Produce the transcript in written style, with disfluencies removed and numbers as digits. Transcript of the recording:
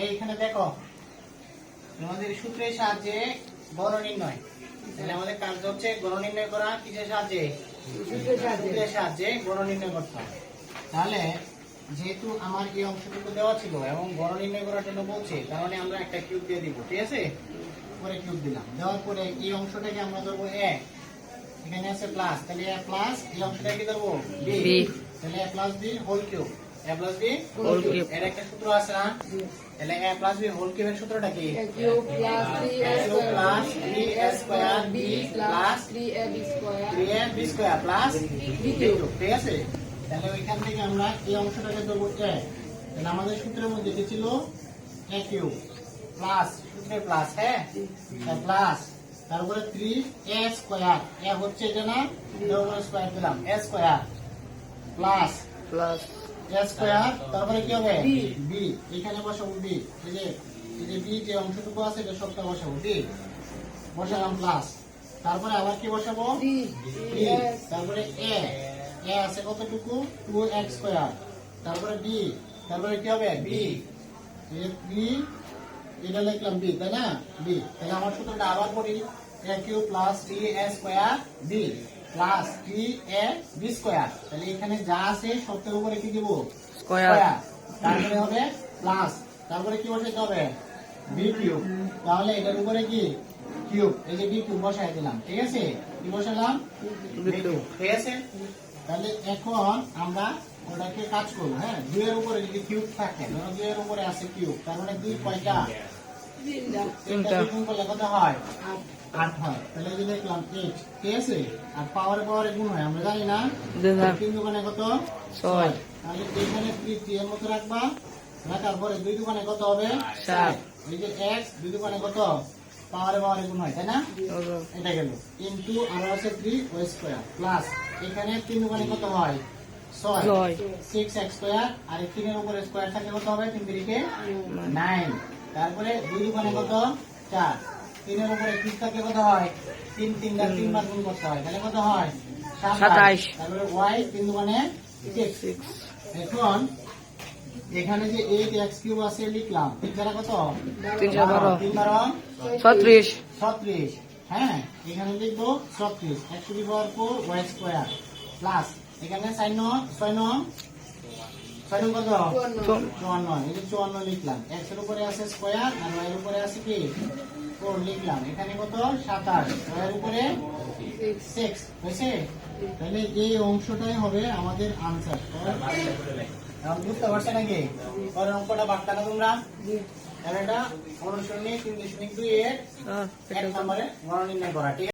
এইখানে দেখো আমাদের সূত্রের সাহায্যে গড় নির্ণয়। তাহলে আমাদের কাজ হচ্ছে গড় নির্ণয় করা কিসের সাহায্যে? সূত্রের সাহায্যে গড় নির্ণয় করতে হবে। তাহলে যেহেতু আমার এই অংশটুকু দেওয়া ছিল এবং গড় নির্ণয় করার জন্য বলছে, কারণে আমরা একটা কিউব দিয়ে দিব। ঠিক আছে, পরে কিউব দিলাম, দেওয়ার পরে এই অংশটাকে আমরা ধরবো এ, এখানে আছে প্লাস, তাহলে এ প্লাস এই অংশটাকে ধরবো বি, তাহলে এ প্লাস বি হোল কিউব, এ প্লাস বি হোল কিউব। এর একটা সূত্র আছে না? তাহলে এ প্লাস বি হোল কিউবের সূত্রটা কি? a cube plus 3a square b plus 3ab square plus b cube. ঠিক আছে, তাহলে ওইখান থেকে আমরা এই অংশটাকে ধরবো a। তাহলে আমাদের সূত্রের মধ্যে কি ছিল? a কিউব প্লাস, সূত্রে প্লাস, হ্যাঁ প্লাস, তারপরে 3a স্কয়ার, a হচ্ছে এটা না, ডবল স্কয়ার দিলাম, a square plus plus a square, তারপরে কি হবে? b, এখানে বসাবো b, এই যে b যে অংশটুকু আছে এটা সবটা বসাবো, b বসালাম প্লাস, তারপরে আবার কি বসাবো? 3, তারপরে a আছে কতটুকু? 2x স্কয়ার, তারপরে b, তারপরে কি হবে? b, এই 3 এটা লিখলাম b, তাই না? b, তাহলে আমার সূত্রটা আবার পড়ি, a cube plus 3a square b plus 3ab square. তাহলে এখানে যা আছে সবটার উপরে কি দিব? স্কয়ার, তারপরে হবে প্লাস, তারপরে কি বসাইতে হবে? b কিউব, তাহলে এটার উপরে কি কিউব, এই যে b কিউব বসাই দিলাম। ঠিক আছে, কি বসালাম? b cube. ঠিক আছে, তাহলে এখন আমরা ওটাকে কাজ করবো। হ্যাঁ, 2 এর উপরে যদি কিউব থাকে, ধরো 2 এর উপরে আছে কিউব, তার মানে 2 কয়টা? 3টা। গুণ করলে কত হয়? 8 হয়। তাহলে যদি লিখলাম 8, ঠিক আছে, আর পাওয়ারে গুণ হয় আমরা জানি না, 3 দুগুণে কত? 6। তাহলে এখানে 3 এর মতো রাখবা, রাখার পরে 2 দুগুণে কত হবে? 7। এই যে x 2 দুগুণে কত? পাওয়ারে গুণ হয়, তাই না? এটা গেল ইনটু আর আছে 3y স্কয়ার প্লাস, এখানে 3 দুগুণে কত হয়? 6, 6x স্কয়ার, আর 3 এর উপরে স্কয়ার থাকলে কত হবে? 3 3 কে 9, তারপরে 2 দুগুণে কত? 4, 3 এর উপরে 3 থাকলে কত হয়? 3 3 বার 3 বার গুণ করতে হয়, তাহলে কত হয়? 27। তারপরে y 3 দুগুণে 6। এখন এখানে যে 8x কিউব আছে লিখলাম, 3 দ্বারা কত? 3 12, 3 12 36। হ্যাঁ, এখানে লিখবো 36, x to the power 4 y square plus, এখানে 6 9 কত? 54, এই যে 54 লিখলাম, x এর উপরে আছে স্কয়ার আর y এর উপরে আছে কি 4 লিখলাম, এখানে কত? 27, y এর উপরে 6 হয়েছে। তাহলে এই অংশটাই হবে আমাদের আনসার। এখন বুঝতে পারছো নাকি? পরের অঙ্কটা বার্তা না তোমরা? তাহলে এটা অনুসরণী 3.2 এর 1 নম্বরে গড় নির্ণয় করা। ঠিক আছে।